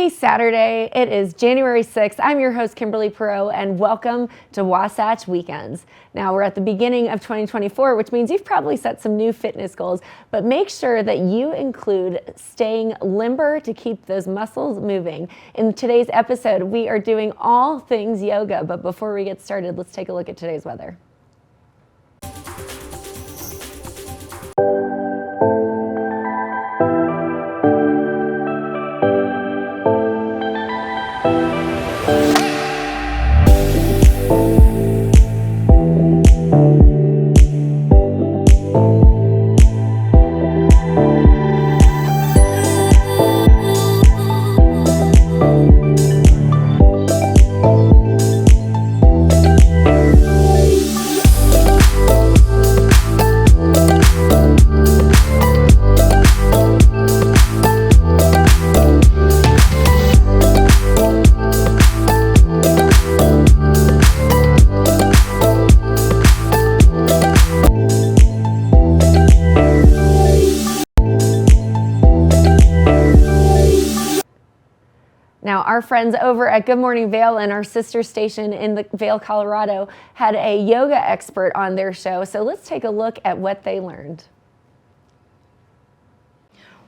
Happy Saturday. It is January 6th. I'm your host, Kimberly Perot, and welcome to Wasatch Weekends. Now, we're at the beginning of 2024, which means you've probably set some new fitness goals, but make sure that you include staying limber to keep those muscles moving. In today's episode, we are doing all things yoga, but before we get started, let's take a look at today's weather. Now, our friends over at Good Morning Vail and our sister station in the Vail, Colorado, had a yoga expert on their show. So let's take a look at what they learned.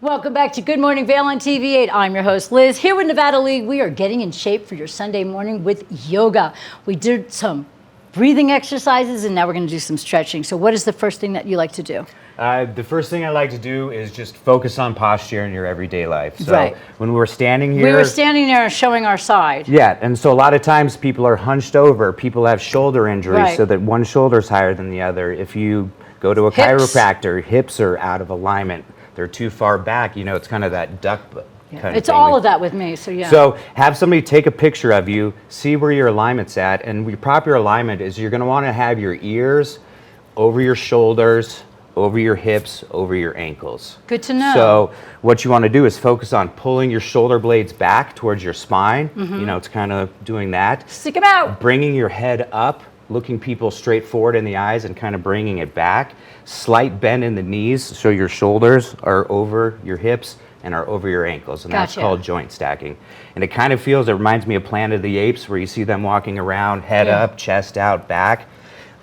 Welcome back to Good Morning Vail on TV8. I'm your host, Liz. Here with Nevada League, we are getting in shape for your Sunday morning with yoga. We did some breathing exercises, and now we're going to do some stretching. So what is the first thing that you like to do? The first thing I like to do is just focus on posture in your everyday life. So right. When we're standing here... We were standing there showing our side. Yeah, and so a lot of times people are hunched over. People have shoulder injuries right. so that one shoulder's higher than the other. If you go to a chiropractor, hips are out of alignment. They're too far back. You know, it's kind of that duck kind of It's thing. all of that with me, so yeah. So have somebody take a picture of you, see where your alignment's at, and your proper alignment is you're going to want to have your ears over your shoulders, over your hips, over your ankles. Good to know. So what you want to do is focus on pulling your shoulder blades back towards your spine. Mm-hmm. You know, it's kind of doing that. Stick them out. Bringing your head up, looking people straight forward in the eyes and kind of bringing it back. Slight bend in the knees so your shoulders are over your hips and are over your ankles, and that's called joint stacking. And it kind of reminds me of Planet of the Apes, where you see them walking around, head up, chest out, back.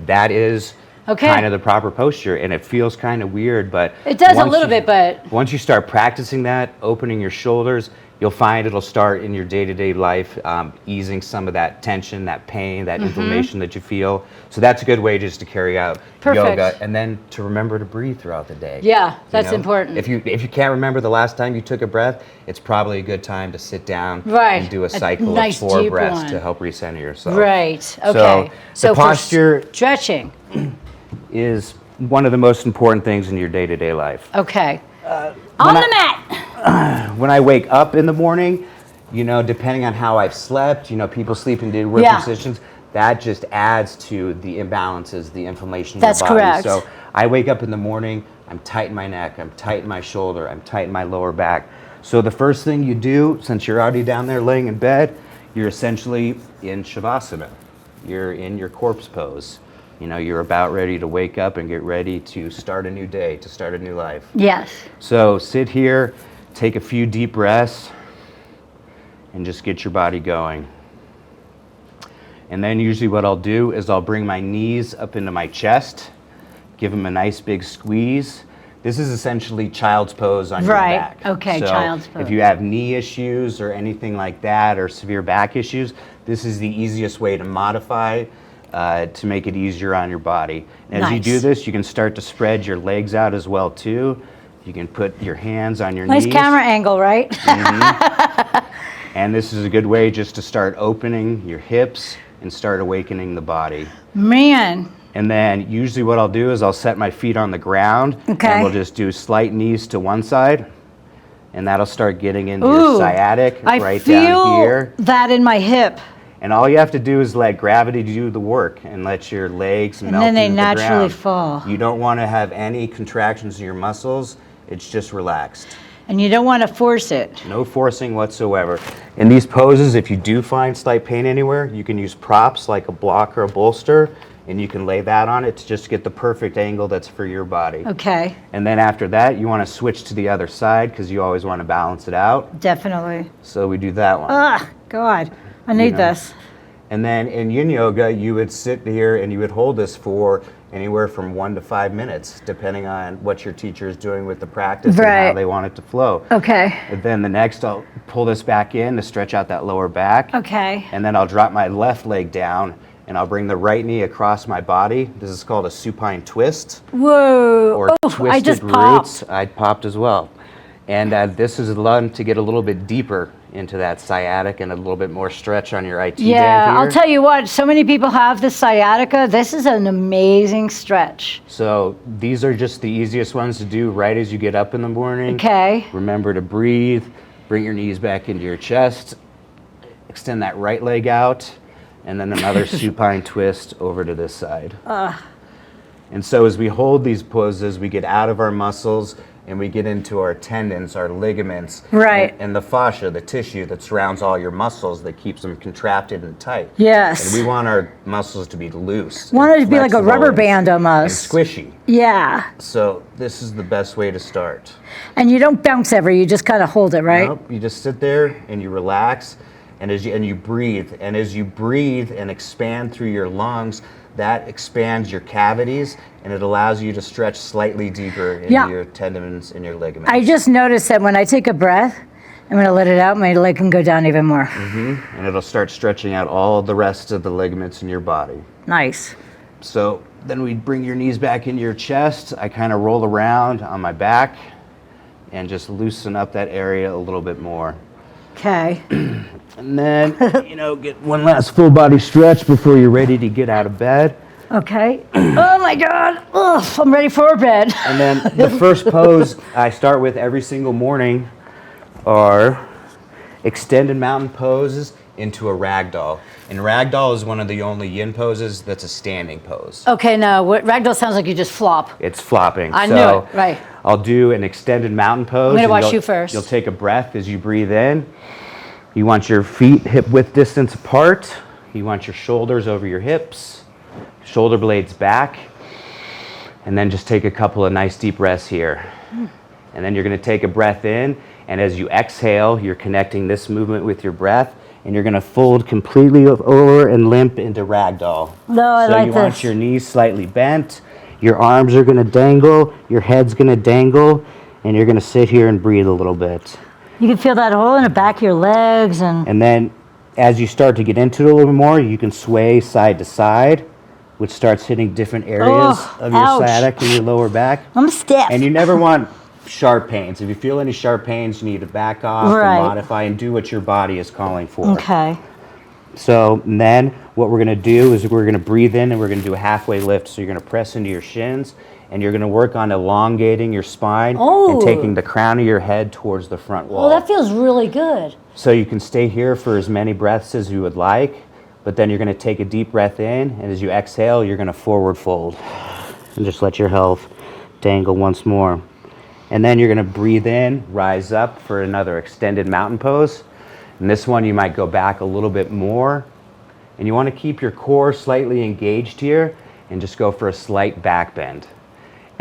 That is kind of the proper posture, and it feels kind of weird, but it does a little bit, but once you start practicing that, opening your shoulders, you'll find it'll start in your day-to-day life, easing some of that tension, that pain, that inflammation that you feel. So that's a good way just to carry out yoga, and then to remember to breathe throughout the day. Yeah, that's important. If you can't remember the last time you took a breath, it's probably a good time to sit down and do a cycle of 4 breaths to help recenter yourself. Right. Okay. So the posture stretching is one of the most important things in your day-to-day life. Okay. On the mat. When I wake up in the morning, you know, depending on how I've slept, you know, people sleep in different positions, that just adds to the imbalances, the inflammation in your body. Correct. So I wake up in the morning, I'm tight in my neck, I'm tight in my shoulder, I'm tight in my lower back. So the first thing you do, since you're already down there laying in bed, you're essentially in Shavasana. You're in your corpse pose. You know, you're about ready to wake up and get ready to start a new day, to start a new life. Yes. So sit here, take a few deep breaths, and just get your body going. And then usually what I'll do is I'll bring my knees up into my chest, give them a nice big squeeze. This is essentially child's pose on your back. Okay, so child's pose. If you have knee issues or anything like that, or severe back issues, this is the easiest way to modify to make it easier on your body. And as you do this, you can start to spread your legs out as well too. You can put your hands on your knees. Nice camera angle, right? And this is a good way just to start opening your hips and start awakening the body. Man. And then usually what I'll do is I'll set my feet on the ground, and we'll just do slight knees to one side, and that'll start getting into your sciatic right down here. I feel that in my hip. And all you have to do is let gravity do the work and let your legs melt into the ground. And then they naturally fall. You don't want to have any contractions in your muscles. It's just relaxed. And you don't want to force it. No forcing whatsoever. In these poses, if you do find slight pain anywhere, you can use props like a block or a bolster and you can lay that on it to just get the perfect angle that's for your body. Okay. And then after that, you want to switch to the other side because you always want to balance it out. Definitely. So we do that one. God, I need this. And then in yin yoga, you would sit here and you would hold this for anywhere from 1 to 5 minutes, depending on what your teacher is doing with the practice and how they want it to flow. Okay. And then the next, I'll pull this back in to stretch out that lower back. Okay. And then I'll drop my left leg down and I'll bring the right knee across my body. This is called a supine twist. Whoa. Or twisted I just roots. popped. I popped as well. And this is one to get a little bit deeper into that sciatic and a little bit more stretch on your IT band here. I'll tell you what, so many people have this sciatica. This is an amazing stretch. So these are just the easiest ones to do right as you get up in the morning. Okay. Remember to breathe, bring your knees back into your chest, extend that right leg out, and then another supine twist over to this side. And so as we hold these poses, we get out of our muscles and we get into our tendons, our ligaments, Right. and the fascia, the tissue that surrounds all your muscles that keeps them contracted and tight. Yes. And we want our muscles to be loose. Want and it to be like a flexible rubber and- band and almost. squishy. Yeah. So this is the best way to start. And you don't bounce ever, you just kind of hold it, right? Nope, you just sit there and you relax, and you breathe, and as you breathe and expand through your lungs, that expands your cavities, and it allows you to stretch slightly deeper into your tendons and your ligaments. I just noticed that when I take a breath, I'm going to let it out, my leg can go down even more. And it'll start stretching out all the rest of the ligaments in your body. Nice. So then we bring your knees back into your chest. I kind of roll around on my back and just loosen up that area a little bit more. Okay. And then, get one last full body stretch before you're ready to get out of bed. Okay. Oh my God. Ugh, I'm ready for bed. And then the first pose I start with every single morning are extended mountain poses into a ragdoll. And ragdoll is one of the only yin poses that's a standing pose. Okay, now ragdoll sounds like you just flop. It's flopping. I so knew it, right. I'll do an extended mountain pose. I'm gonna and watch you'll- you first. You'll take a breath as you breathe in. You want your feet hip width distance apart. You want your shoulders over your hips, shoulder blades back. And then just take a couple of nice deep breaths here. And then you're gonna take a breath in, and as you exhale, you're connecting this movement with your breath, and you're gonna fold completely over and limp into ragdoll. No, I so like you this. want your knees slightly bent, your arms are gonna dangle, your head's gonna dangle, and you're gonna sit here and breathe a little bit. You can feel that hole in the back of your legs And then as you start to get into it a little more, you can sway side to side, which starts hitting different areas of your ouch. sciatic and your lower back. I'm stiff. And you never want sharp pains. If you feel any sharp pains, you need to back off Right. and modify and do what your body is calling for. Okay. So then what we're gonna do is we're gonna breathe in and we're gonna do a halfway lift. So you're gonna press into your shins and you're gonna work on elongating your spine and taking the crown of your head towards the front wall. Well, that feels really good. So you can stay here for as many breaths as you would like, but then you're gonna take a deep breath in, and as you exhale, you're gonna forward fold. And just let your health dangle once more. And then you're gonna breathe in, rise up for another extended mountain pose. And this one you might go back a little bit more. And you wanna keep your core slightly engaged here, and just go for a slight back bend.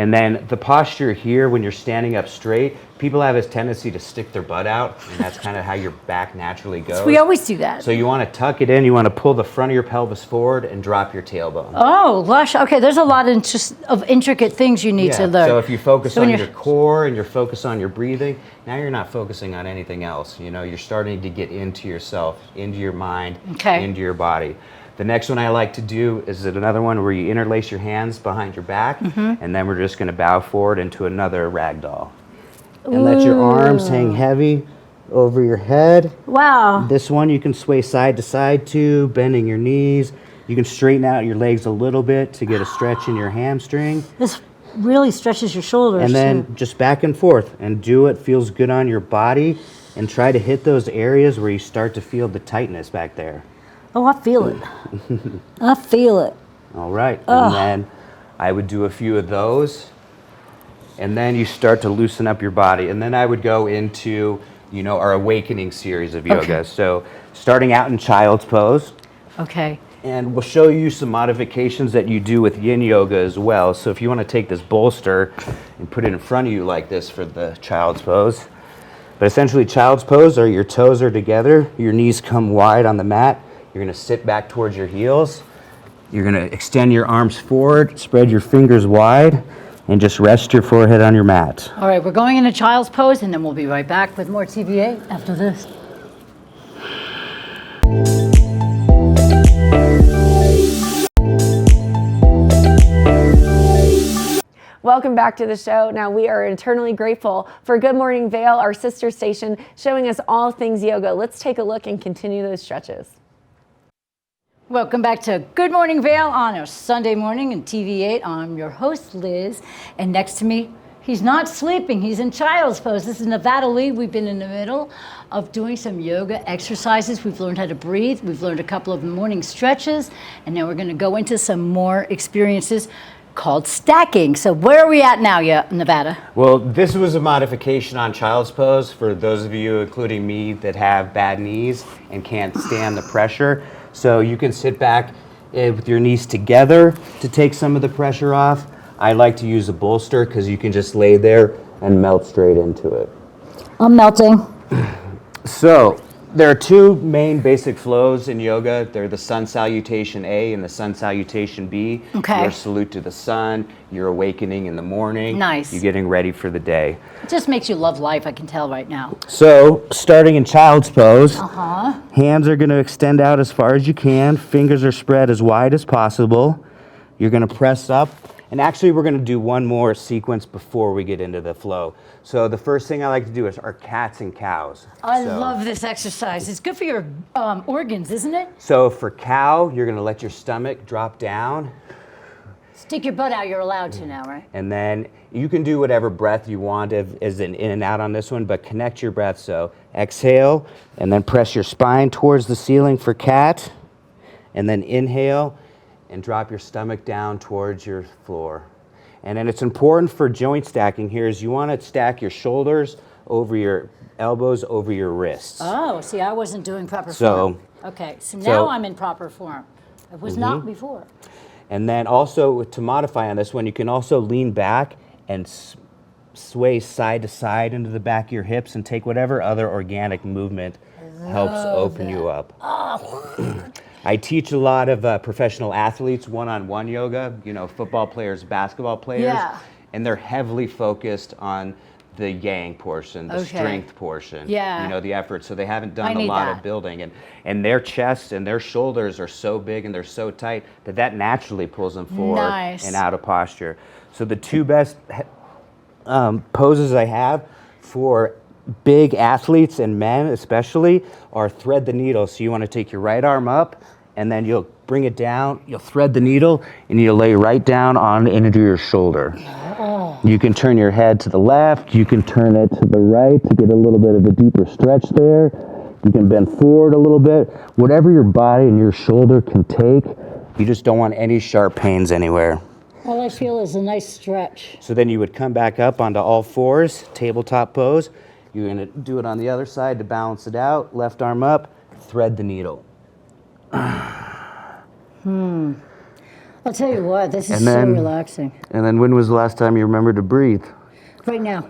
And then the posture here, when you're standing up straight, people have a tendency to stick their butt out, and that's kind of how your back naturally goes. We always do that. So you want to tuck it in, you want to pull the front of your pelvis forward and drop your tailbone. Oh, lush. Okay, there's a lot of intricate things you need to learn. So if you focus So when on you're- your core and you're focused on your breathing, now you're not focusing on anything else. You're starting to get into yourself, into your mind, Okay. into your body. The next one I like to do is another one where you interlace your hands behind your back, and then we're just going to bow forward into another ragdoll. And let your arms hang heavy over your head. Wow. This one you can sway side to side to, bending your knees. You can straighten out your legs a little bit to get a stretch in your hamstring. This really stretches your shoulders. And then too. just back and forth and do what feels good on your body, and try to hit those areas where you start to feel the tightness back there. Oh, I feel it. I feel it. All right. And then I would do a few of those. And then you start to loosen up your body. And then I would go into, our awakening series of yoga. Okay. So starting out in child's pose. Okay. And we'll show you some modifications that you do with yin yoga as well. So if you want to take this bolster and put it in front of you like this for the child's pose. But essentially child's pose are your toes are together, your knees come wide on the mat. You're going to sit back towards your heels. You're going to extend your arms forward, spread your fingers wide, and just rest your forehead on your mat. All right, we're going into child's pose, and then we'll be right back with more TVA after this. Welcome back to the show. Now, we are eternally grateful for Good Morning Vail, our sister station, showing us all things yoga. Let's take a look and continue those stretches. Welcome back to Good Morning Vail on a Sunday morning in TV8. I'm your host, Liz, and next to me, he's not sleeping. He's in child's pose. This is Nevada Lee. We've been in the middle of doing some yoga exercises. We've learned how to breathe. We've learned a couple of morning stretches, and now we're going to go into some more experiences called stacking. So where are we at now, Nevada? Well, this was a modification on child's pose for those of you, including me, that have bad knees and can't stand the pressure. So you can sit back with your knees together to take some of the pressure off. I like to use a bolster because you can just lay there and melt straight into it. I'm melting. So there are two main basic flows in yoga. They're the sun salutation A and the sun salutation B. Okay. Your salute to the sun, your awakening in the morning. Nice. You're getting ready for the day. It just makes you love life, I can tell right now. So starting in child's pose, hands are going to extend out as far as you can. Fingers are spread as wide as possible. You're going to press up. And actually, we're going to do one more sequence before we get into the flow. So the first thing I like to do is our cats and cows. I love this exercise. It's good for your organs, isn't it? So for cow, you're going to let your stomach drop down. Stick your butt out, you're allowed to now, right? And then you can do whatever breath you want as an in and out on this one, but connect your breath. So exhale, and then press your spine towards the ceiling for cat. And then inhale, and drop your stomach down towards your floor. And then it's important for joint stacking here is you want to stack your shoulders over your elbows over your wrists. Oh, see, I wasn't doing proper form. Okay, so now I'm in proper form. I was not before. And then also to modify on this one, you can also lean back and sway side to side into the back of your hips and take whatever other organic movement helps open you up. I teach a lot of professional athletes one-on-one yoga, you know, football players, basketball players, and they're heavily focused on the yang portion, the strength portion, you know, the effort. So they haven't done a lot of building, and their chest and their shoulders are so big and they're so tight that naturally pulls them forward and out of posture. So the two best poses I have for big athletes and men especially are thread the needle. So you want to take your right arm up and then you'll bring it down, you'll thread the needle and you'll lay right down on into your shoulder. You can turn your head to the left, you can turn it to the right to get a little bit of a deeper stretch there. You can bend forward a little bit. Whatever your body and your shoulder can take, you just don't want any sharp pains anywhere. All I feel is a nice stretch. So then you would come back up onto all fours, tabletop pose. You're going to do it on the other side to balance it out. Left arm up, thread the needle. I'll tell you what, this is so relaxing. And then when was the last time you remembered to breathe? Right now.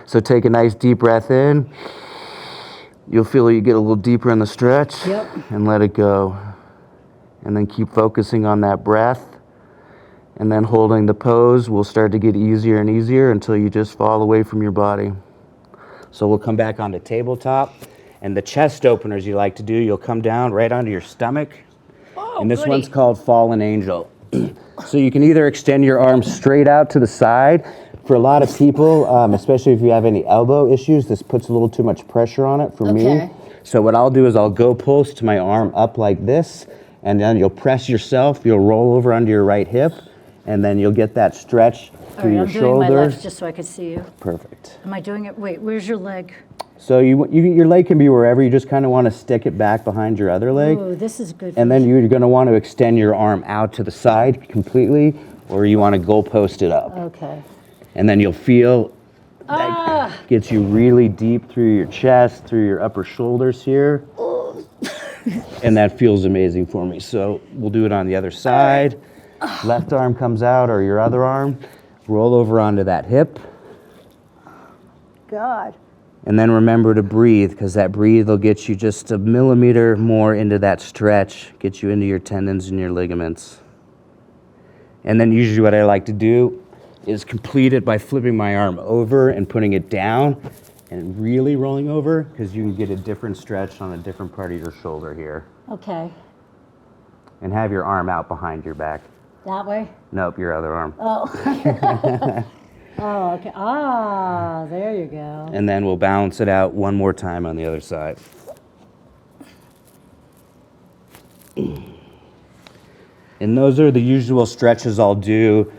So take a nice deep breath in. You'll feel you get a little deeper in the stretch. And let it go. And then keep focusing on that breath. And then holding the pose will start to get easier and easier until you just fall away from your body. So we'll come back onto tabletop. And the chest openers you like to do, you'll come down right onto your stomach. And this one's called Fallen Angel. So you can either extend your arms straight out to the side. For a lot of people, especially if you have any elbow issues, this puts a little too much pressure on it for me. So what I'll do is I'll go post my arm up like this, and then you'll press yourself, you'll roll over under your right hip, and then you'll get that stretch through your shoulders. I'm doing my left just so I could see you. Perfect. Am I doing it? Wait, where's your leg? So your leg can be wherever. You just kind of want to stick it back behind your other leg. Oh, this is good. And then you're going to want to extend your arm out to the side completely, or you want to goal post it up. Okay. And then you'll feel that gets you really deep through your chest, through your upper shoulders here. And that feels amazing for me. So we'll do it on the other side. Left arm comes out, or your other arm. Roll over onto that hip. God. And then remember to breathe, because that breathe will get you just a millimeter more into that stretch, get you into your tendons and your ligaments. And then usually what I like to do is complete it by flipping my arm over and putting it down and really rolling over, because you can get a different stretch on a different part of your shoulder here. Okay. And have your arm out behind your back. That way? Nope, your other arm. Oh. Oh, okay. Ah, there you go. And then we'll balance it out one more time on the other side. And those are the usual stretches I'll do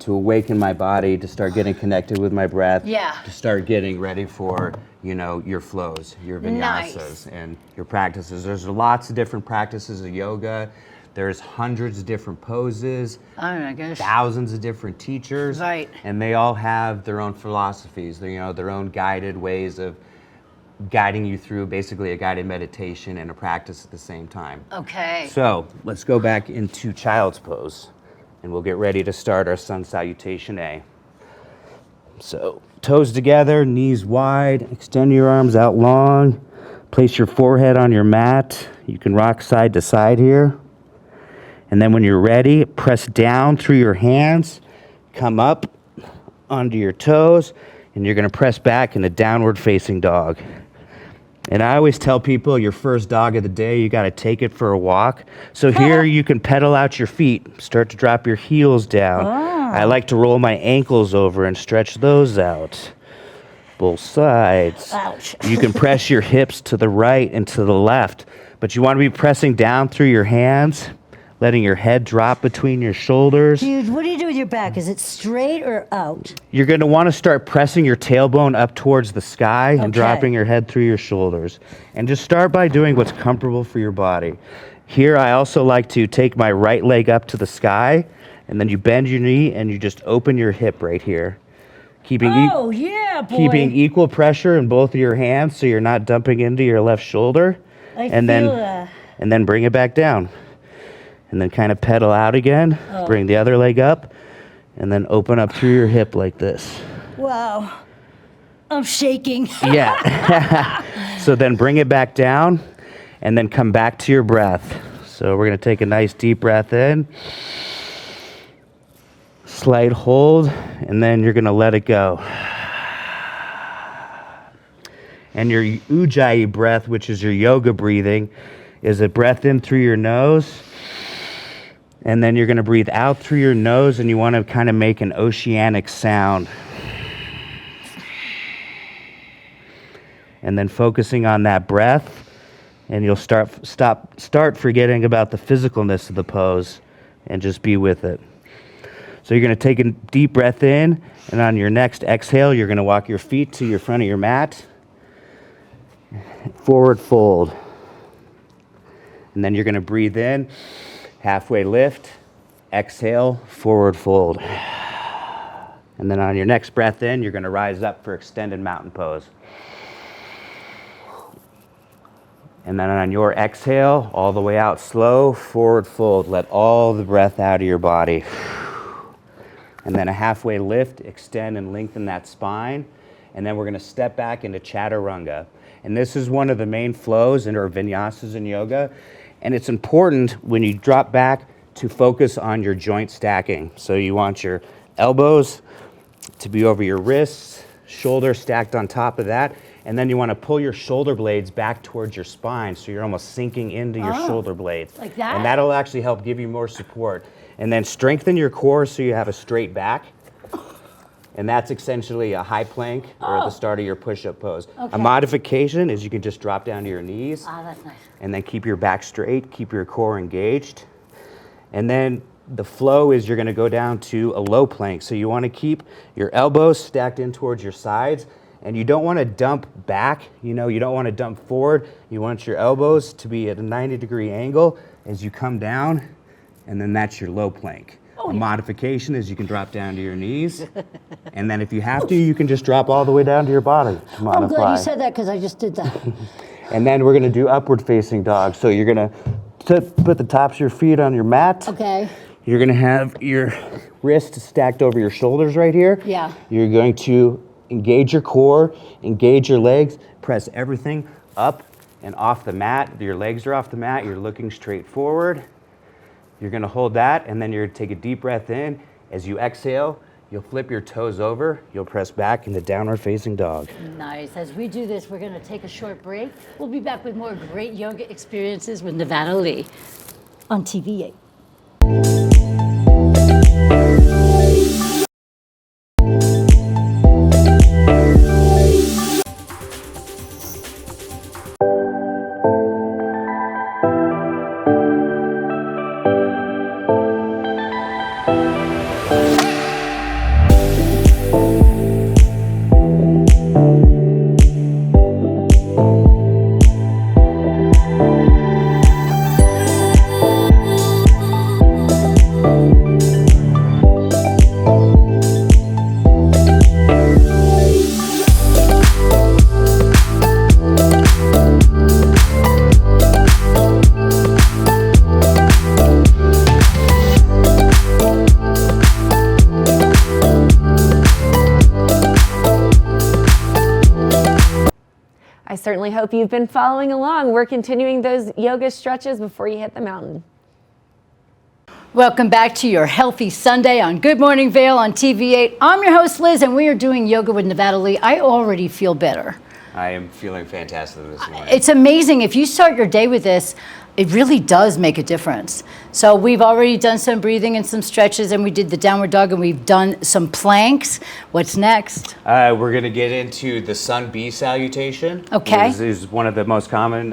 to awaken my body, to start getting connected with my breath. Yeah. To start getting ready for, your flows, your vinyasas, Nice. and your practices. There's lots of different practices of yoga. There's hundreds of different poses. Oh my gosh. Thousands of different teachers. Right. And they all have their own philosophies, their own guided ways of guiding you through basically a guided meditation and a practice at the same time. Okay. So let's go back into child's pose, and we'll get ready to start our sun salutation A. So toes together, knees wide, extend your arms out long, place your forehead on your mat. You can rock side to side here. And then when you're ready, press down through your hands, come up onto your toes, and you're going to press back in a downward facing dog. And I always tell people your first dog of the day, you got to take it for a walk. So here you can pedal out your feet, start to drop your heels down. I like to roll my ankles over and stretch those out. Both sides. Ouch. You can press your hips to the right and to the left, but you want to be pressing down through your hands, letting your head drop between your shoulders. Dude, what do you do with your back? Is it straight or out? You're going to want to start pressing your tailbone up towards the sky and Okay. dropping your head through your shoulders. And just start by doing what's comfortable for your body. Here, I also like to take my right leg up to the sky, and then you bend your knee and you just open your hip right here. Keeping Yeah, boy. keeping equal pressure in both of your hands so you're not dumping into your left shoulder. And then bring it back down. And then kind of pedal out again, bring the other leg up, and then open up through your hip like this. Wow. I'm shaking. Yeah. So then bring it back down, and then come back to your breath. So we're going to take a nice deep breath in, slight hold, and then you're going to let it go. And your Ujjayi breath, which is your yoga breathing, is a breath in through your nose. And then you're going to breathe out through your nose, and you want to kind of make an oceanic sound. And then focusing on that breath, and you'll start forgetting about the physicalness of the pose and just be with it. So you're going to take a deep breath in, and on your next exhale, you're going to walk your feet to your front of your mat. Forward fold. And then you're going to breathe in. Halfway lift, exhale, forward fold. And then on your next breath in, you're going to rise up for extended mountain pose. And then on your exhale, all the way out slow, forward fold. Let all the breath out of your body. And then a halfway lift, extend and lengthen that spine. And then we're going to step back into chaturanga. And this is one of the main flows in our vinyasas in yoga. And it's important when you drop back to focus on your joint stacking. So you want your elbows to be over your wrists, shoulders stacked on top of that, and then you want to pull your shoulder blades back towards your spine so you're almost sinking into your shoulder blades. Like that? And that'll actually help give you more support. And then strengthen your core so you have a straight back. And that's essentially a high plank or at the start of your push-up pose. Okay. A modification is you can just drop down to your knees. That's nice. And then keep your back straight, keep your core engaged. And then the flow is you're going to go down to a low plank. So you want to keep your elbows stacked in towards your sides, and you don't want to dump back. You don't want to dump forward. You want your elbows to be at a 90-degree angle as you come down, and then that's your low plank. A modification is you can drop down to your knees, and then if you have to, you can just drop all the way down to your body to modify. I'm glad you said that because I just did that. And then we're gonna do upward facing dog. So you're gonna put the tops of your feet on your mat. Okay. You're gonna have your wrists stacked over your shoulders right here. Yeah. You're going to engage your core, engage your legs, press everything up and off the mat. Your legs are off the mat, you're looking straight forward. You're gonna hold that, and then you're gonna take a deep breath in. As you exhale, you'll flip your toes over, you'll press back into downward facing dog. Nice. As we do this, we're gonna take a short break. We'll be back with more great yoga experiences with Nevada Lee on TV8. I certainly hope you've been following along. We're continuing those yoga stretches before you hit the mountain. Welcome back to your Healthy Sunday on Good Morning Vail on TV8. I'm your host, Liz, and we are doing yoga with Nevada Lee. I already feel better. I am feeling fantastic this morning. It's amazing. If you start your day with this, it really does make a difference. So we've already done some breathing and some stretches, and we did the downward dog, and we've done some planks. What's next? We're going to get into the Sun B salutation. Okay. This is one of the most common,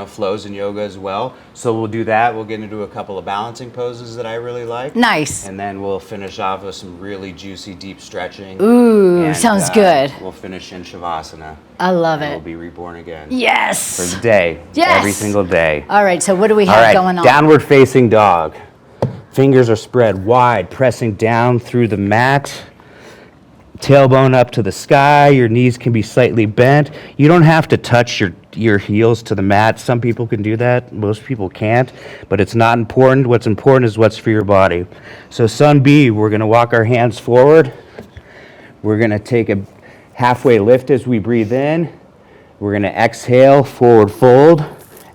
flows in yoga as well. So we'll do that. We'll get into a couple of balancing poses that I really like. Nice. And then we'll finish off with some really juicy, deep stretching. Ooh, And, sounds good. We'll finish in Shavasana. I love And it. we'll be reborn again. Yes. For the day. Yes. Every single day. All right, so what do we All have right, going on? downward facing dog. Fingers are spread wide, pressing down through the mat. Tailbone up to the sky. Your knees can be slightly bent. You don't have to touch your heels to the mat. Some people can do that. Most people can't, but it's not important. What's important is what's for your body. So Sun B, we're going to walk our hands forward. We're going to take a halfway lift as we breathe in. We're going to exhale, forward fold.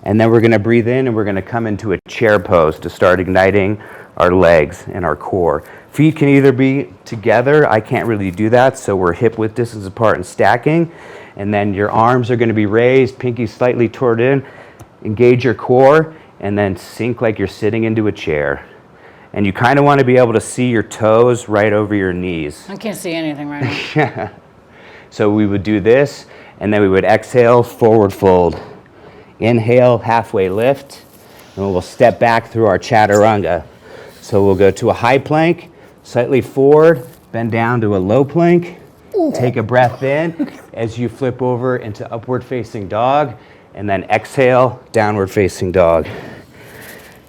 And then we're going to breathe in and we're going to come into a chair pose to start igniting our legs and our core. Feet can either be together. I can't really do that, so we're hip width distance apart and stacking. And then your arms are going to be raised, pinky slightly toward in. Engage your core and then sink like you're sitting into a chair. And you kind of want to be able to see your toes right over your knees. I can't see anything right now. So we would do this and then we would exhale, forward fold. Inhale, halfway lift, and we'll step back through our chaturanga. So we'll go to a high plank, slightly forward, bend down to a low plank, take a breath in as you flip over into upward facing dog, and then exhale, downward facing dog.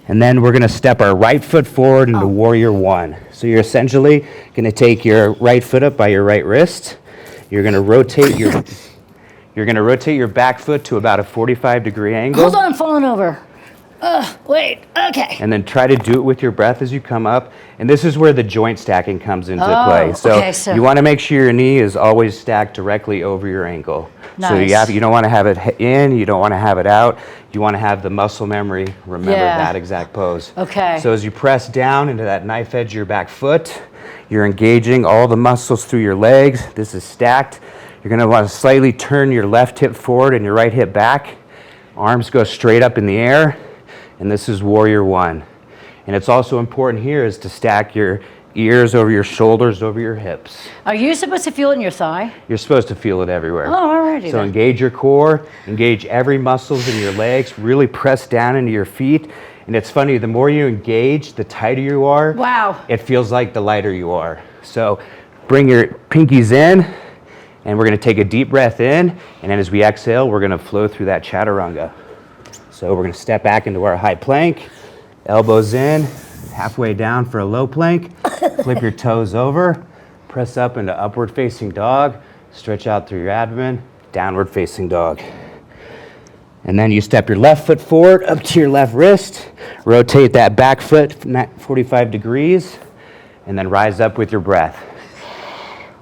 And then we're gonna step our right foot forward into warrior one. So you're essentially gonna take your right foot up by your right wrist. You're gonna rotate your back foot to about a 45-degree angle. Hold on, I'm falling over. Wait, okay. And then try to do it with your breath as you come up. And this is where the joint stacking comes into play. So you want to make sure your knee is always stacked directly over your ankle. Nice. So you don't want to have it in, you don't want to have it out. You want to have the muscle memory remember that exact pose. Okay. So as you press down into that knife edge of your back foot, you're engaging all the muscles through your legs. This is stacked. You're going to want to slightly turn your left hip forward and your right hip back. Arms go straight up in the air. And this is warrior one. And it's also important here is to stack your ears over your shoulders, over your hips. Are you supposed to feel it in your thigh? You're supposed to feel it everywhere. Oh, alrighty So then. engage your core, engage every muscles in your legs, really press down into your feet. And it's funny, the more you engage, the tighter you are. Wow. It feels like the lighter you are. So bring your pinkies in, and we're gonna take a deep breath in, and then as we exhale, we're gonna flow through that chaturanga. So we're gonna step back into our high plank, elbows in, halfway down for a low plank, flip your toes over, press up into upward facing dog, stretch out through your abdomen, downward facing dog. And then you step your left foot forward up to your left wrist, rotate that back foot 45 degrees, and then rise up with your breath.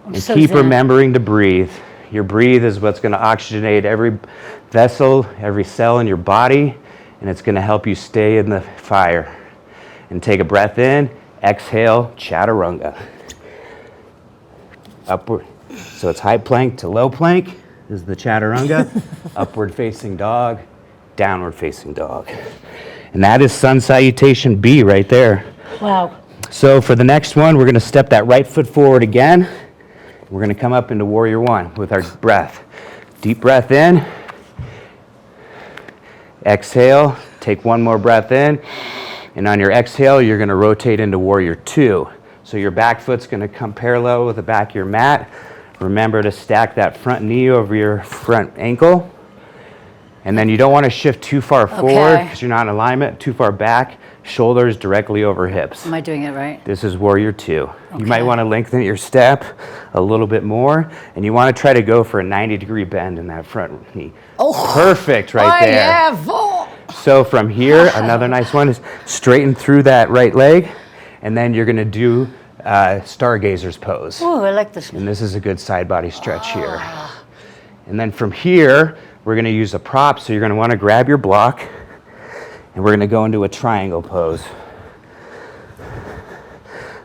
And so keep zen. remembering to breathe. Your breathe is what's going to oxygenate every vessel, every cell in your body, and it's going to help you stay in the fire. And take a breath in, exhale, chaturanga. Upward. So it's high plank to low plank is the chaturanga. Upward facing dog, downward facing dog. And that is sun salutation B right there. Wow. So for the next one, we're going to step that right foot forward again. We're going to come up into warrior one with our breath. Deep breath in. Exhale. Take one more breath in. And on your exhale, you're going to rotate into warrior two. So your back foot's going to come parallel with the back of your mat. Remember to stack that front knee over your front ankle. And then you don't want to shift too far forward because you're not in alignment, too far back, shoulders directly over hips. Am I doing it right? This is warrior two. You might want to lengthen your step a little bit more, and you want to try to go for a 90-degree bend in that front knee. Oh, perfect right there. Yeah. So from here, another nice one is straighten through that right leg, and then you're going to do stargazer's pose. Oh, I like this. And this is a good side body stretch here. And then from here, we're going to use a prop, so you're going to want to grab your block, and we're going to go into a triangle pose.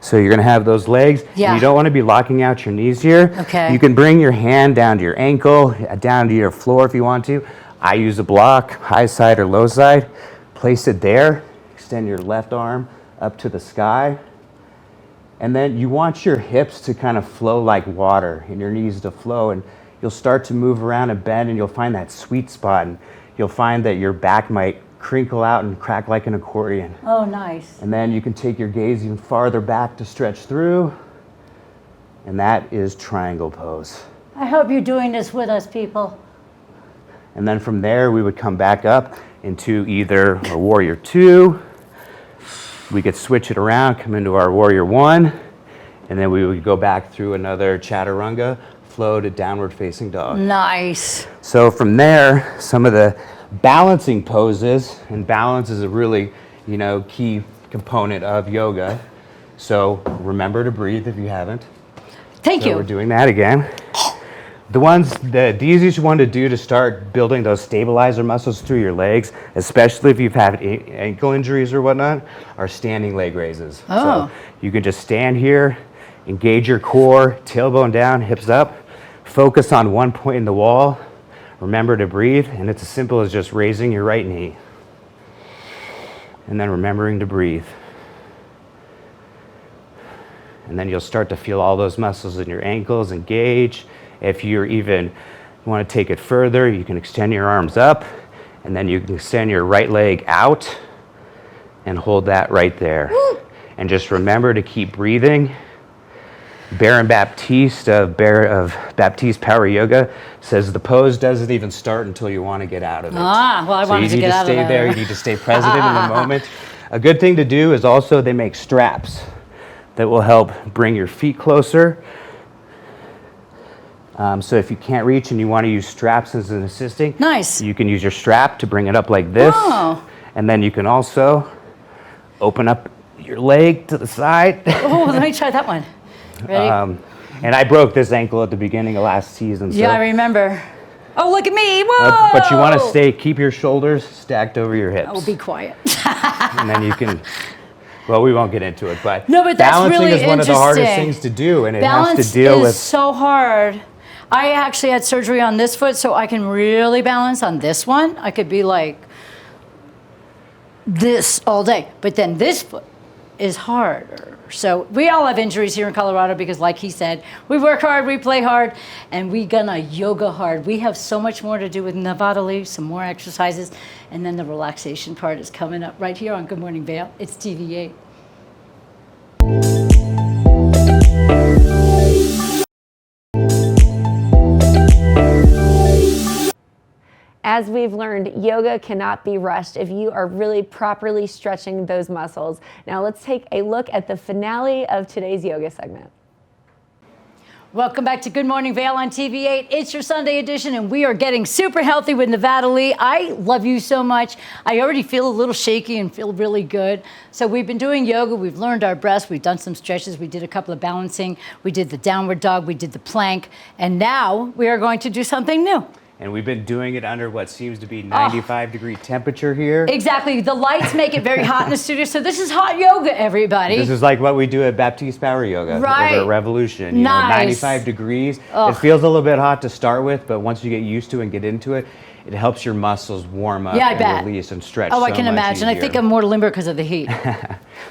So you're going to have those legs. Yeah. And you don't want to be locking out your knees here. Okay. You can bring your hand down to your ankle, down to your floor if you want to. I use a block, high side or low side. Place it there. Extend your left arm up to the sky. And then you want your hips to kind of flow like water and your knees to flow. And you'll start to move around and bend, and you'll find that sweet spot. And you'll find that your back might crinkle out and crack like an accordion. Oh, nice. And then you can take your gaze even farther back to stretch through. And that is triangle pose. I hope you're doing this with us, people. And then from there, we would come back up into either a warrior two. We could switch it around, come into our warrior one, and then we would go back through another chaturanga, flow to downward facing dog. Nice. So from there, some of the balancing poses, and balance is a really, key component of yoga. So remember to breathe if you haven't. Thank you. We're doing that again. The easiest one to do to start building those stabilizer muscles through your legs, especially if you've had ankle injuries or whatnot, are standing leg raises. Oh. So you can just stand here, engage your core, tailbone down, hips up, focus on one point in the wall, remember to breathe, and it's as simple as just raising your right knee. And then remembering to breathe. And then you'll start to feel all those muscles in your ankles engage. If you want to take it further, you can extend your arms up, and then you can extend your right leg out and hold that right there. Woo! And just remember to keep breathing. Baron Baptiste of Baptiste Power Yoga says the pose doesn't even start until you want to get out of it. Well, I wanted to get out of it. So you need to stay there. You need to stay present in the moment. A good thing to do is also they make straps that will help bring your feet closer. So if you can't reach and you want to use straps as an assisting, nice. You can use your strap to bring it up like this. Oh. And then you can also open up your leg to the side. Oh, let me try that one. Ready? And I broke this ankle at the beginning of last season. Yeah, I remember. Oh, look at me. Whoa! But you want to keep your shoulders stacked over your hips. I will be quiet. And then you can, well, we won't get into it, but, no, but that's balancing really is one of the hardest things to do, and it has to deal with. Balance is so hard. I actually had surgery on this foot, so I can really balance on this one. I could be like this all day, but then this foot is harder. So we all have injuries here in Colorado because, like he said, we work hard, we play hard, and we gonna yoga hard. We have so much more to do with Nevada leaves, some more exercises, and then the relaxation part is coming up right here on Good Morning Vail. It's TV8. As we've learned, yoga cannot be rushed if you are really properly stretching those muscles. Now let's take a look at the finale of today's yoga segment. Welcome back to Good Morning Vail on TV8. It's your Sunday edition, and we are getting super healthy with Nevada Lee. I love you so much. I already feel a little shaky and feel really good. So we've been doing yoga. We've learned our breaths. We've done some stretches. We did a couple of balancing. We did the downward dog. We did the plank. And now we are going to do something new. And we've been doing it under what seems to be 95-degree temperature here. Exactly. The lights make it very hot in the studio. So this is hot yoga, everybody. This is like what we do at Baptiste Power Yoga over at Revolution. You know, 95 degrees. It feels a little bit hot to start with, but once you get used to it and get into it, it helps your muscles warm up and release and stretch. Oh, I can imagine. I think I'm more limber because of the heat.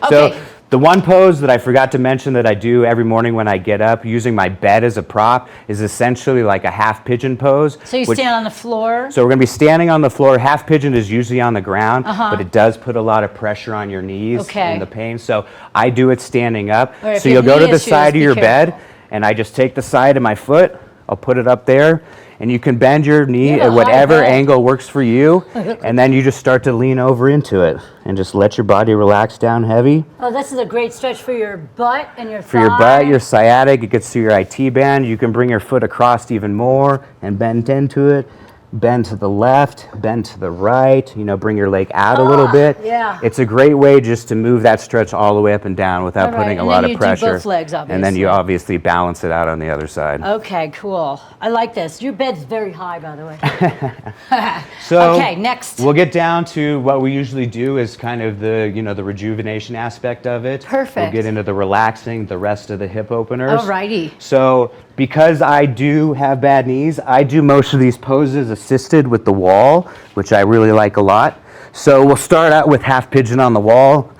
So the one pose that I forgot to mention that I do every morning when I get up, using my bed as a prop, is essentially like a half pigeon pose. So you stand on the floor? So we're going to be standing on the floor. Half pigeon is usually on the ground, but it does put a lot of pressure on your knees and the pain. So I do it standing up. Right, so you'll go to the side of your bed, and I just take the side of my foot. I'll put it up there, and you can bend your knee at whatever angle works for you, and then you just start to lean over into it and just let your body relax down heavy. Oh, this is a great stretch for your butt and your thigh. For your butt, your sciatic, it gets to your IT band. You can bring your foot across even more and bend into it. Bend to the left, bend to the right, you know, bring your leg out a little bit. Yeah. It's a great way just to move that stretch all the way up and down without putting a lot of pressure. Do both legs, obviously. And then you obviously balance it out on the other side. Okay, cool. I like this. Your bed's very high, by the way. So okay, next. We'll get down to what we usually do is kind of the, you know, the rejuvenation aspect of it. Perfect. We'll get into the relaxing, the rest of the hip openers. Alrighty. So because I do have bad knees, I do most of these poses assisted with the wall, which I really like a lot. So we'll start out with half pigeon on the wall,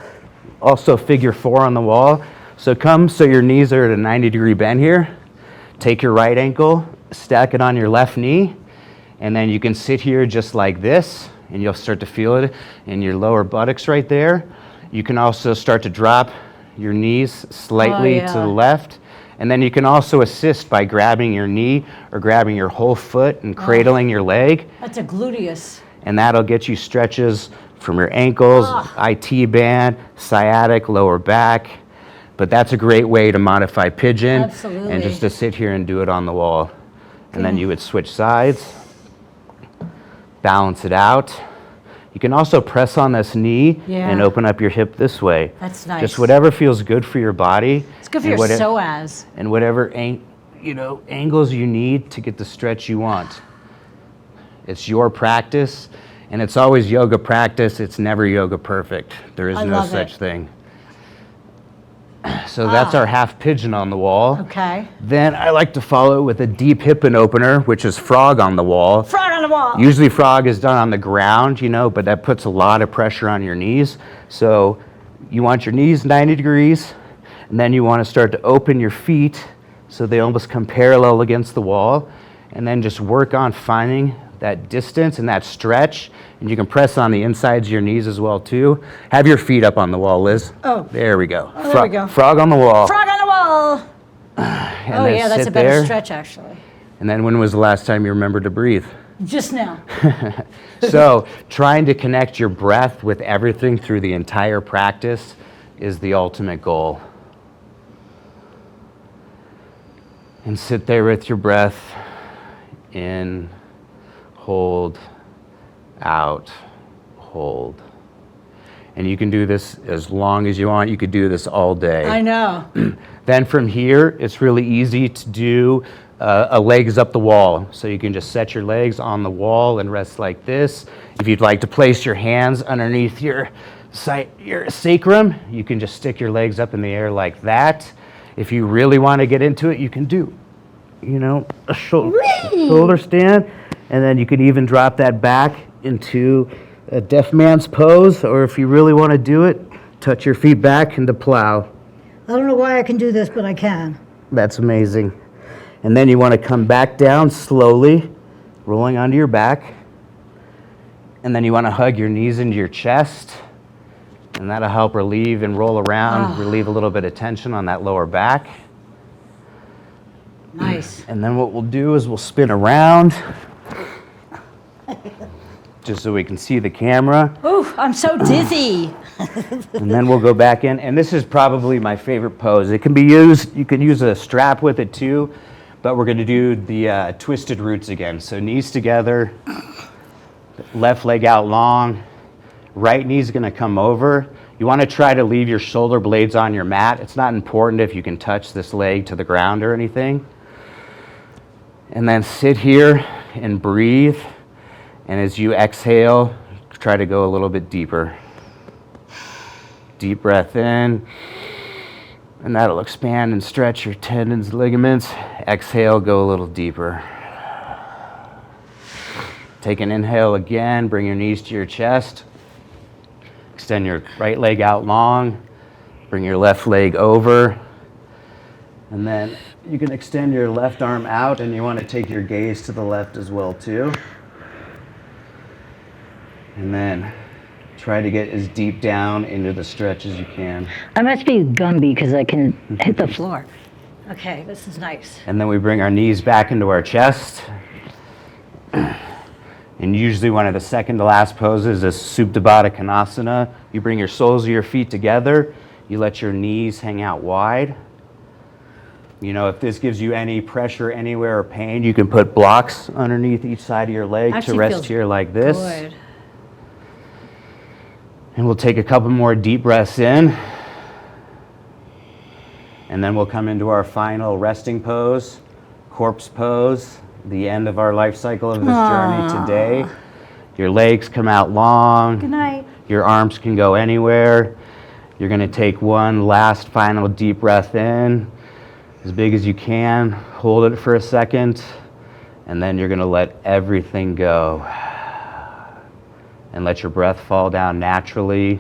also figure 4 on the wall. So so your knees are at a 90-degree bend here. Take your right ankle, stack it on your left knee, and then you can sit here just like this, and you'll start to feel it in your lower buttocks right there. You can also start to drop your knees slightly to the left. And then you can also assist by grabbing your knee or grabbing your whole foot and cradling your leg. That's a gluteus. And that'll get you stretches from your ankles, IT band, sciatic, lower back. But that's a great way to modify pigeon. Absolutely. And just to sit here and do it on the wall. And then you would switch sides, balance it out. You can also press on this knee and open up your hip this way. That's nice. Just whatever feels good for your body. It's good for your psoas. And whatever angles you need to get the stretch you want. It's your practice, and it's always yoga practice. It's never yoga perfect. There is no such thing. So that's our half pigeon on the wall. Okay. Then I like to follow with a deep hip opener, which is frog on the wall. Frog on the wall. Usually frog is done on the ground, you know, but that puts a lot of pressure on your knees. So you want your knees 90 degrees, and then you want to start to open your feet so they almost come parallel against the wall, and then just work on finding that distance and that stretch. And you can press on the insides of your knees as well too. Have your feet up on the wall, Liz. Oh. There we go. Oh, there we go. Frog on the wall. Frog on the wall. And oh yeah, that's a better stretch actually. And then when was the last time you remembered to breathe? Just now. So trying to connect your breath with everything through the entire practice is the ultimate goal. And sit there with your breath in, hold, out, hold. And you can do this as long as you want. You could do this all day. I know. Then from here, it's really easy to do a legs up the wall. So you can just set your legs on the wall and rest like this. If you'd like to place your hands underneath your sacrum, you can just stick your legs up in the air like that. If you really want to get into it, you can do, you know, a shoulder stand. And then you can even drop that back into a deaf man's pose, or if you really want to do it, touch your feet back into plow. I don't know why I can do this, but I can. That's amazing. And then you want to come back down slowly, rolling onto your back. And then you want to hug your knees into your chest, and that'll help relieve and roll around, relieve a little bit of tension on that lower back. Nice. And then what we'll do is we'll spin around, just so we can see the camera. Ooh, I'm so dizzy. And then we'll go back in, and this is probably my favorite pose. It can be used, you can use a strap with it too, but we're gonna do the twisted roots again. So knees together, left leg out long, right knee's gonna come over. You wanna try to leave your shoulder blades on your mat. It's not important if you can touch this leg to the ground or anything. And then sit here and breathe. And as you exhale, try to go a little bit deeper. Deep breath in. And that'll expand and stretch your tendons, ligaments. Exhale, go a little deeper. Take an inhale again, bring your knees to your chest. Extend your right leg out long. Bring your left leg over. And then you can extend your left arm out, and you want to take your gaze to the left as well too. And then try to get as deep down into the stretch as you can. I must be Gumby because I can hit the floor. Okay, this is nice. And then we bring our knees back into our chest. And usually one of the second to last poses is Supta Baddha Konasana. You bring your soles of your feet together. You let your knees hang out wide. You know, if this gives you any pressure anywhere or pain, you can put blocks underneath each side of your leg to rest here like this. Good. And we'll take a couple more deep breaths in. And then we'll come into our final resting pose, corpse pose, the end of our life cycle of this journey today. Your legs come out long. Good night. Your arms can go anywhere. You're going to take one last final deep breath in, as big as you can. Hold it for a second, and then you're going to let everything go. And let your breath fall down naturally.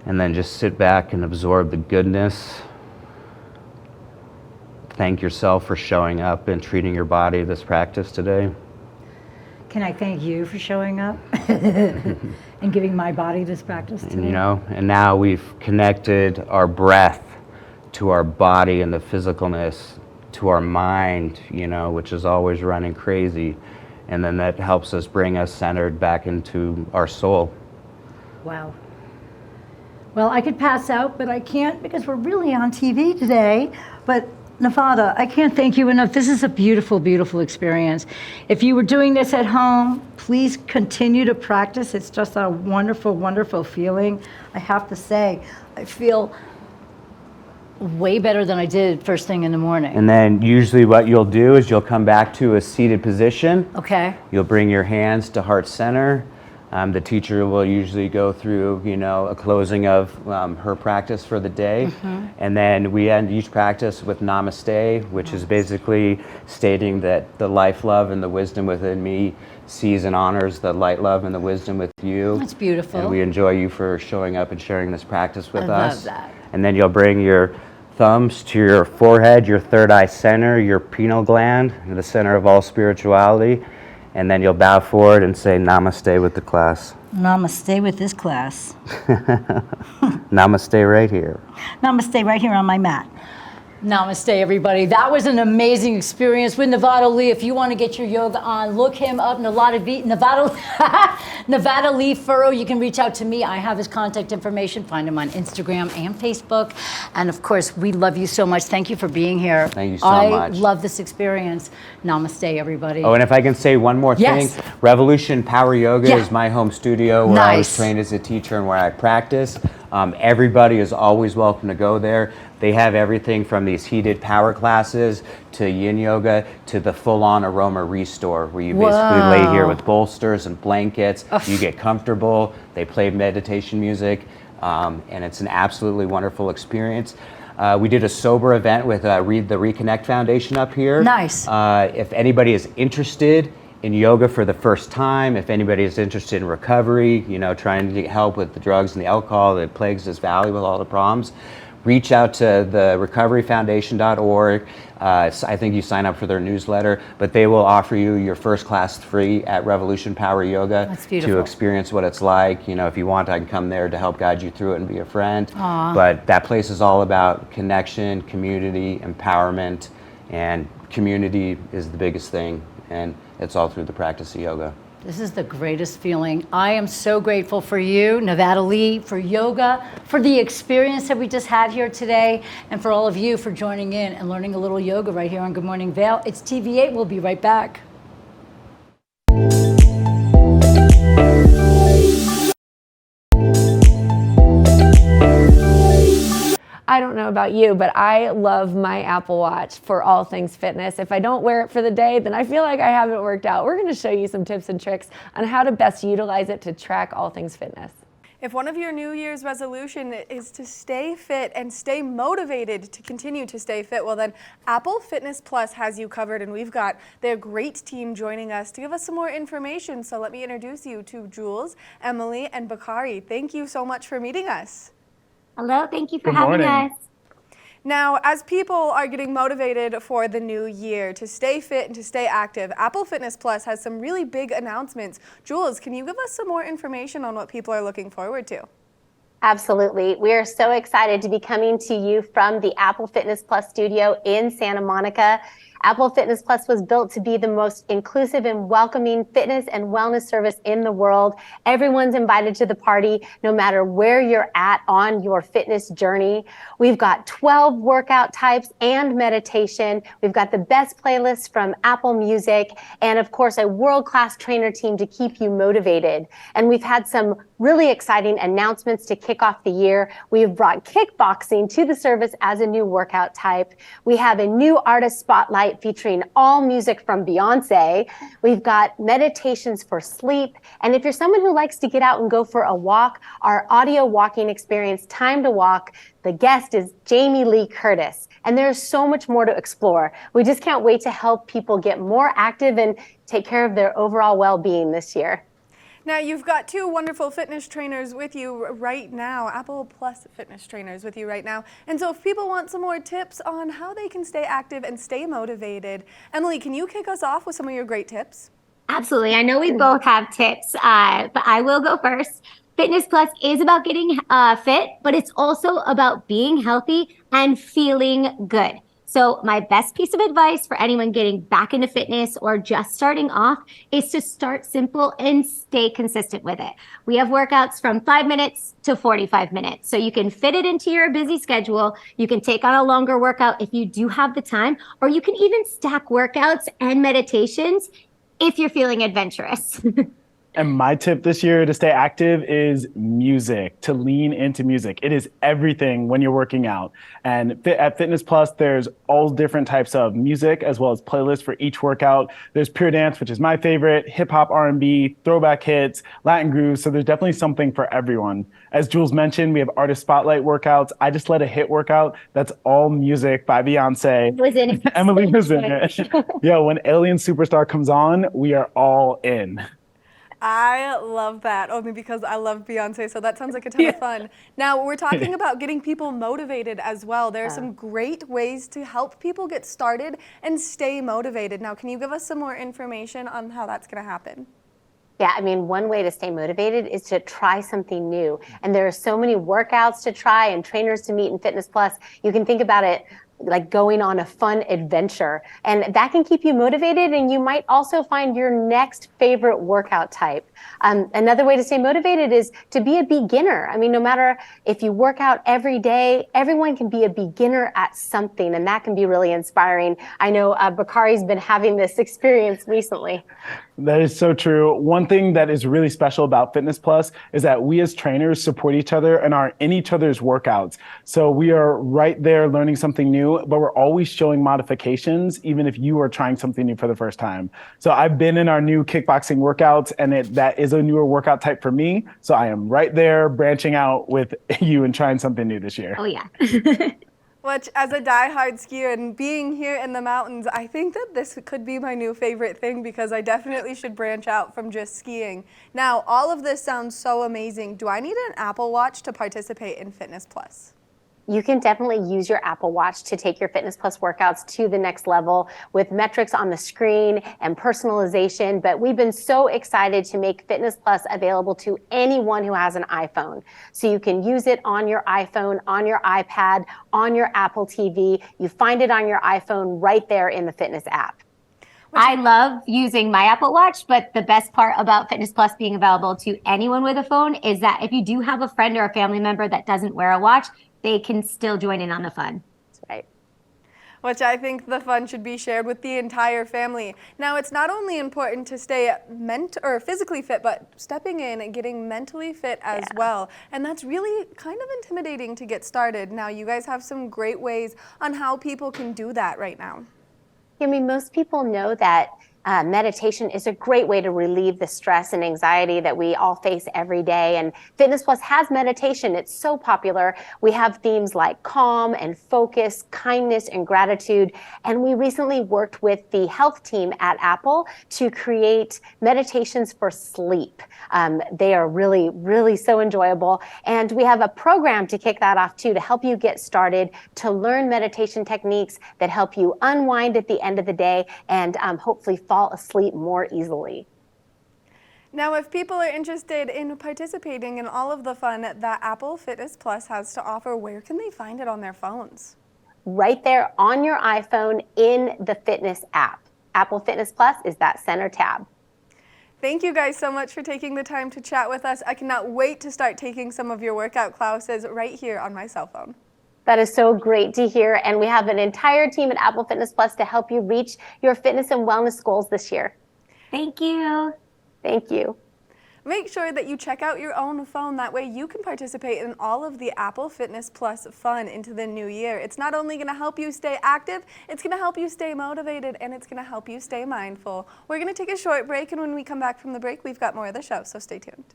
And then just sit back and absorb the goodness. Thank yourself for showing up and treating your body this practice today. Can I thank you for showing up and giving my body this practice today? And you know, and now we've connected our breath to our body and the physicalness, to our mind, you know, which is always running crazy. And then that helps us bring us centered back into our soul. Wow. Well, I could pass out, but I can't because we're really on TV today. But Nevada, I can't thank you enough. This is a beautiful, beautiful experience. If you were doing this at home, please continue to practice. It's just a wonderful, wonderful feeling. I have to say, I feel way better than I did first thing in the morning. And then usually what you'll do is you'll come back to a seated position. Okay. You'll bring your hands to heart center. The teacher will usually go through, you know, a closing of her practice for the day. Mm-hmm. And then we end each practice with Namaste, which is basically stating that the life, love, and the wisdom within me sees and honors the light, love, and the wisdom with you. That's beautiful. And we enjoy you for showing up and sharing this practice with us. I love that. And then you'll bring your thumbs to your forehead, your third eye center, your pineal gland, the center of all spirituality. And then you'll bow forward and say Namaste with the class. Namaste with this class. Namaste right here. Namaste right here on my mat. Namaste, everybody. That was an amazing experience with Nevada Lee. If you want to get your yoga on, look him up, Nevada Lee Furrow. You can reach out to me. I have his contact information. Find him on Instagram and Facebook. And of course, we love you so much. Thank you for being here. Thank you so much. I love this experience. Namaste, everybody. Oh, and if I can say one more Yes. thing, Revolution Power Yoga is my home studio where I was Nice. trained as a teacher and where I practice. Everybody is always welcome to go there. They have everything from these heated power classes to yin yoga to the full-on aroma restore, where you basically lay here with bolsters and blankets. You get comfortable. They play meditation music, and it's an absolutely wonderful experience. We did a sober event with the Reconnect Foundation up here. Nice. If anybody is interested in yoga for the first time, if anybody is interested in recovery, you know, trying to get help with the drugs and the alcohol that plagues this valley with all the problems, reach out to the recoveryfoundation.org. I think you sign up for their newsletter, but they will offer you your first class free at Revolution Power Yoga. That's beautiful. To experience what it's like. You know, if you want, I can come there to help guide you through it and be a friend. But that place is all about connection, community, empowerment, and community is the biggest thing. And it's all through the practice of yoga. This is the greatest feeling. I am so grateful for you, Nevada Lee, for yoga, for the experience that we just had here today, and for all of you for joining in and learning a little yoga right here on Good Morning Vail. It's TV8. We'll be right back. I don't know about you, but I love my Apple Watch for all things fitness. If I don't wear it for the day, then I feel like I haven't worked out. We're gonna show you some tips and tricks on how to best utilize it to track all things fitness. If one of your New Year's resolution is to stay fit and stay motivated to continue to stay fit, well then Apple Fitness Plus has you covered, and we've got their great team joining us to give us some more information. So let me introduce you to Jules, Emily, and Bakari. Thank you so much for meeting us. Hello, thank you for having us. Now, as people are getting motivated for the new year to stay fit and to stay active, Apple Fitness Plus has some really big announcements. Jules, can you give us some more information on what people are looking forward to? Absolutely. We are so excited to be coming to you from the Apple Fitness Plus studio in Santa Monica. Apple Fitness Plus was built to be the most inclusive and welcoming fitness and wellness service in the world. Everyone's invited to the party, no matter where you're at on your fitness journey. We've got 12 workout types and meditation. We've got the best playlists from Apple Music, and of course, a world-class trainer team to keep you motivated. And we've had some really exciting announcements to kick off the year. We've brought kickboxing to the service as a new workout type. We have a new artist spotlight featuring all music from Beyonce. We've got meditations for sleep. And if you're someone who likes to get out and go for a walk, our audio walking experience, Time to Walk, the guest is Jamie Lee Curtis. And there's so much more to explore. We just can't wait to help people get more active and take care of their overall well-being this year. Now, you've got two wonderful fitness trainers with you right now, Apple Plus fitness trainers with you right now. And so if people want some more tips on how they can stay active and stay motivated, Emily, can you kick us off with some of your great tips? Absolutely. I know we both have tips, but I will go first. Fitness Plus is about getting fit, but it's also about being healthy and feeling good. So my best piece of advice for anyone getting back into fitness or just starting off is to start simple and stay consistent with it. We have workouts from 5 minutes to 45 minutes. So you can fit it into your busy schedule. You can take on a longer workout if you do have the time, or you can even stack workouts and meditations if you're feeling adventurous. And my tip this year to stay active is music, to lean into music. It is everything when you're working out. And at Fitness Plus, there's all different types of music as well as playlists for each workout. There's pure dance, which is my favorite, hip hop, R&B, throwback hits, Latin grooves. So there's definitely something for everyone. As Jules mentioned, we have artist spotlight workouts. I just led a hit workout that's all music by Beyonce. Was in it. Emily was in it. Yeah, when Alien Superstar comes on, we are all in. I love that, only because I love Beyonce, so that sounds like a ton of fun. Now, we're talking about getting people motivated as well. There are some great ways to help people get started and stay motivated. Now, can you give us some more information on how that's going to happen? Yeah, I mean, one way to stay motivated is to try something new. And there are so many workouts to try and trainers to meet in Fitness Plus. You can think about it like going on a fun adventure, and that can keep you motivated, and you might also find your next favorite workout type. Another way to stay motivated is to be a beginner. I mean, no matter if you work out every day, everyone can be a beginner at something, and that can be really inspiring. I know Bakari's been having this experience recently. That is so true. One thing that is really special about Fitness Plus is that we as trainers support each other and are in each other's workouts. So we are right there learning something new, but we're always showing modifications, even if you are trying something new for the first time. So I've been in our new kickboxing workouts, and that is a newer workout type for me. So I am right there branching out with you and trying something new this year. Oh, yeah. Which, as a diehard skier and being here in the mountains, I think that this could be my new favorite thing, because I definitely should branch out from just skiing. Now, all of this sounds so amazing. Do I need an Apple Watch to participate in Fitness Plus? You can definitely use your Apple Watch to take your Fitness Plus workouts to the next level with metrics on the screen and personalization. But we've been so excited to make Fitness Plus available to anyone who has an iPhone. So you can use it on your iPhone, on your iPad, on your Apple TV. You find it on your iPhone right there in the Fitness app. I love using my Apple Watch, but the best part about Fitness Plus being available to anyone with a phone is that if you do have a friend or a family member that doesn't wear a watch, they can still join in on the fun. That's right. Which I think the fun should be shared with the entire family. Now, it's not only important to stay physically fit, but stepping in and getting mentally fit as well. And that's really kind of intimidating to get started. Now, you guys have some great ways on how people can do that right now. I mean, most people know that meditation is a great way to relieve the stress and anxiety that we all face every day. And Fitness Plus has meditation. It's so popular. We have themes like calm and focus, kindness and gratitude. And we recently worked with the health team at Apple to create meditations for sleep. They are really, really so enjoyable. And we have a program to kick that off too, to help you get started, to learn meditation techniques that help you unwind at the end of the day and hopefully fall asleep more easily. Now, if people are interested in participating in all of the fun that Apple Fitness Plus has to offer, where can they find it on their phones? Right there on your iPhone in the Fitness app. Apple Fitness Plus is that center tab. Thank you guys so much for taking the time to chat with us. I cannot wait to start taking some of your workout classes right here on my cell phone. That is so great to hear. And we have an entire team at Apple Fitness Plus to help you reach your fitness and wellness goals this year. Thank you. Thank you. Make sure that you check out your own phone. That way you can participate in all of the Apple Fitness Plus fun into the new year. It's not only going to help you stay active, it's going to help you stay motivated, and it's going to help you stay mindful. We're going to take a short break, and when we come back from the break, we've got more of the show, so stay tuned.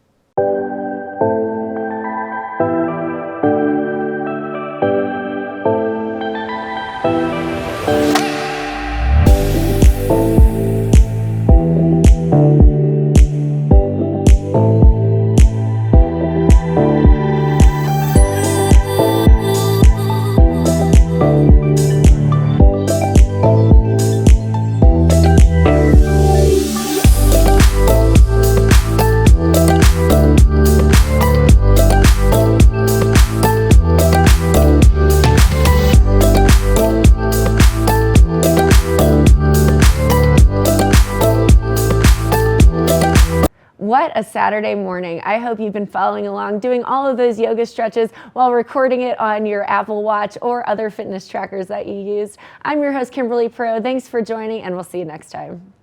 What a Saturday morning. I hope you've been following along, doing all of those yoga stretches while recording it on your Apple Watch or other fitness trackers that you used. I'm your host, Kimberly Pro. Thanks for joining, and we'll see you next time.